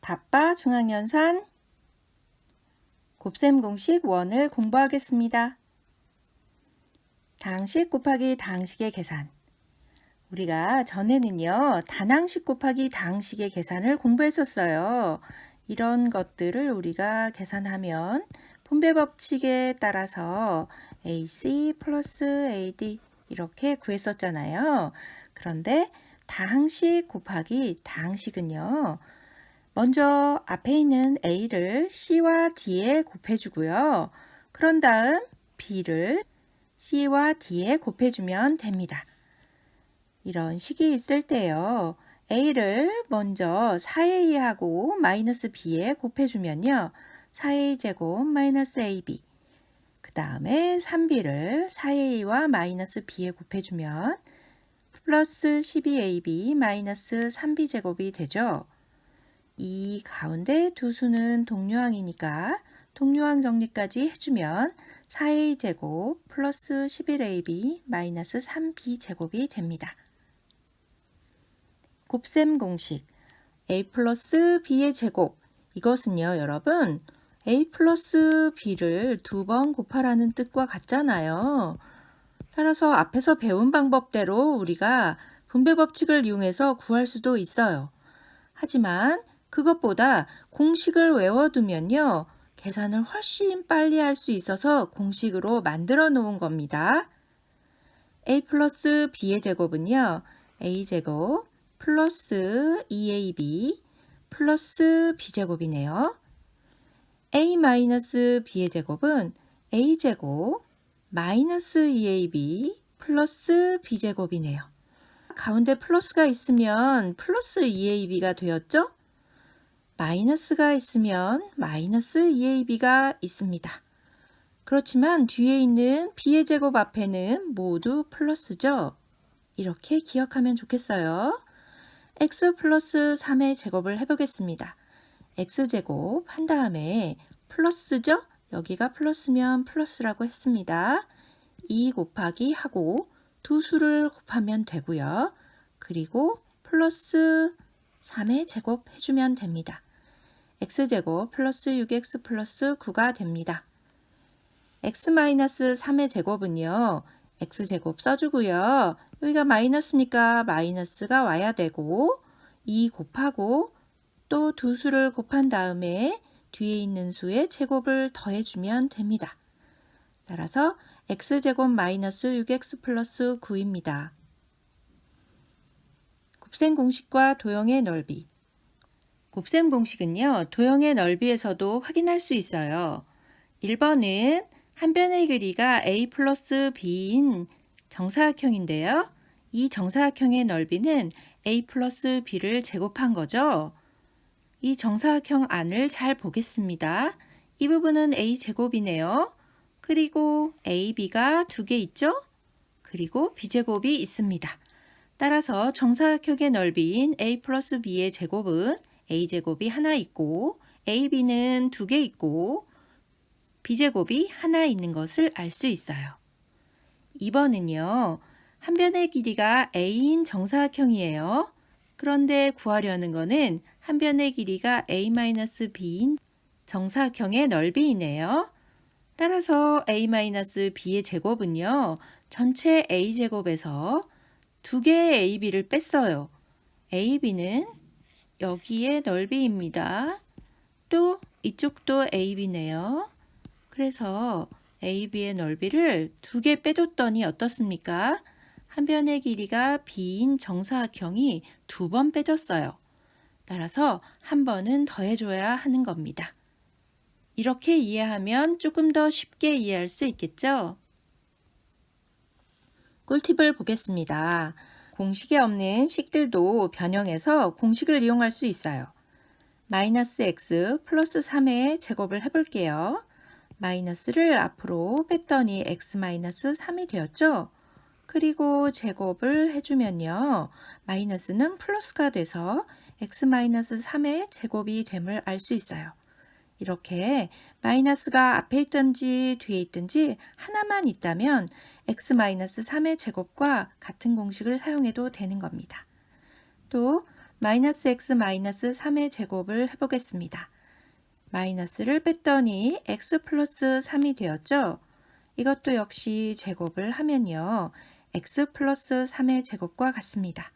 바빠 중앙연산 곱셈 공식 1을 공부하겠습니다. 다항식 곱하기 다항식의 계산. 우리가 전에는요, 단항식 곱하기 다항식의 계산을 공부했었어요. 이런 것들을 우리가 계산하면 분배 법칙에 따라서 AC 플러스 AD 이렇게 구했었잖아요. 그런데 다항식 곱하기 다항식은요, 먼저 앞에 있는 A를 C와 D에 곱해주고요. 그런 다음 B를 C와 D에 곱해주면 됩니다. 이런 식이 있을 때요. A를 먼저 4A하고 마이너스 B에 곱해주면요. 4A 제곱 마이너스 AB. 그 다음에 3B를 4A와 마이너스 B에 곱해주면 플러스 12AB 마이너스 3B 제곱이 되죠. 이 가운데 두 수는 동료항이니까 동료항 정리까지 해주면 4A 제곱 플러스 11AB 마이너스 3B 제곱이 됩니다. 곱셈 공식 A 플러스 B의 제곱, 이것은요 여러분 A 플러스 B를 2번 곱하라는 뜻과 같잖아요. 따라서 앞에서 배운 방법대로 우리가 분배 법칙을 이용해서 구할 수도 있어요. 하지만 그것보다 공식을 외워두면요, 계산을 훨씬 빨리 할 수 있어서 공식으로 만들어 놓은 겁니다. A 플러스 B의 제곱은요, A제곱 플러스 2AB 플러스 B제곱이네요. A 마이너스 B의 제곱은 A제곱 마이너스 2AB 플러스 B제곱이네요. 가운데 플러스가 있으면 플러스 2AB가 되었죠? 마이너스가 있으면 마이너스 2AB가 있습니다. 그렇지만 뒤에 있는 B의 제곱 앞에는 모두 플러스죠? 이렇게 기억하면 좋겠어요. X 플러스 3의 제곱을 해보겠습니다. X제곱 한 다음에 플러스죠? 여기가 플러스면 플러스라고 했습니다. 2 곱하기 하고 두 수를 곱하면 되고요. 그리고 플러스 3의 제곱 해주면 됩니다. x제곱 플러스 6x 플러스 9가 됩니다. x-3의 제곱은요. x제곱 써주고요. 여기가 마이너스니까 마이너스가 와야 되고 2 곱하고 또 두 수를 곱한 다음에 뒤에 있는 수의 제곱을 더해주면 됩니다. 따라서 x제곱 마이너스 6x 플러스 9입니다. 곱셈 공식과 도형의 넓이. 곱셈 공식은요, 도형의 넓이에서도 확인할 수 있어요. 1번은 한 변의 길이가 a 플러스 b인 정사각형인데요. 이 정사각형의 넓이는 a 플러스 b를 제곱한 거죠. 이 정사각형 안을 잘 보겠습니다. 이 부분은 a 제곱이네요. 그리고 AB가 2개 있죠? 그리고 B제곱이 있습니다. 따라서 정사각형의 넓이인 A 플러스 B의 제곱은 A제곱이 하나 있고 AB는 2개 있고 B제곱이 하나 있는 것을 알 수 있어요. 2번은요. 한 변의 길이가 A인 정사각형이에요. 그런데 구하려는 것은 한 변의 길이가 A-B인 정사각형의 넓이이네요. 따라서 a-b의 제곱은요. 전체 a제곱에서 2개의 ab를 뺐어요. ab는 여기에 넓이입니다. 또 이쪽도 ab네요. 그래서 ab의 넓이를 2개 빼줬더니 어떻습니까? 한 변의 길이가 b인 정사각형이 2번 빼졌어요. 따라서 한 번은 더해줘야 하는 겁니다. 이렇게 이해하면 조금 더 쉽게 이해할 수 있겠죠? 꿀팁을 보겠습니다. 공식이 없는 식들도 변형해서 공식을 이용할 수 있어요. 마이너스 x 플러스 3의 제곱을 해볼게요. 마이너스를 앞으로 뺐더니 x 마이너스 3이 되었죠? 그리고 제곱을 해주면요. 마이너스는 플러스가 돼서 x 마이너스 3의 제곱이 됨을 알 수 있어요. 이렇게 마이너스가 앞에 있든지 뒤에 있든지 하나만 있다면 x-3의 제곱과 같은 공식을 사용해도 되는 겁니다. 또 마이너스 x 마이너스 3의 제곱을 해보겠습니다. 마이너스를 뺐더니 x 플러스 3이 되었죠? 이것도 역시 제곱을 하면요. x 플러스 3의 제곱과 같습니다.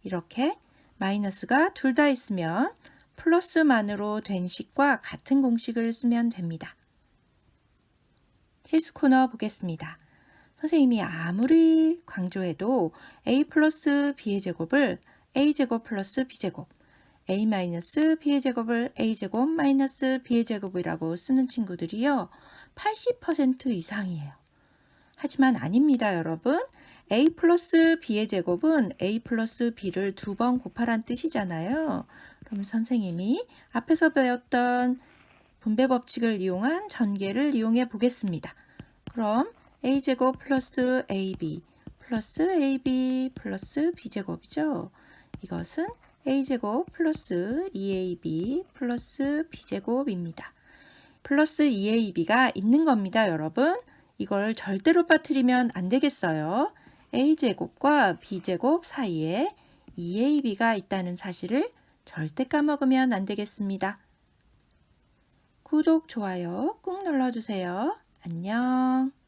이렇게 마이너스가 둘 다 있으면 플러스만으로 된 식과 같은 공식을 쓰면 됩니다. 실수 코너 보겠습니다. 선생님이 아무리 강조해도 a 플러스 b의 제곱을 a제곱 플러스 b제곱, a 마이너스 b의 제곱을 a제곱 마이너스 b의 제곱이라고 쓰는 친구들이요. 80% 이상이에요. 하지만 아닙니다, 여러분. a 플러스 b의 제곱은 a 플러스 b를 2번 곱하란 뜻이잖아요. 그럼 선생님이 앞에서 배웠던 분배 법칙을 이용한 전개를 이용해 보겠습니다. 그럼 a제곱 플러스 ab 플러스 b제곱이죠. 이것은 a제곱 플러스 2ab 플러스 b제곱입니다. 플러스 2ab가 있는 겁니다, 여러분. 이걸 절대로 빠뜨리면 안 되겠어요. a제곱과 b제곱 사이에 2ab가 있다는 사실을 절대 까먹으면 안 되겠습니다. 구독, 좋아요 꾹 눌러주세요. 안녕.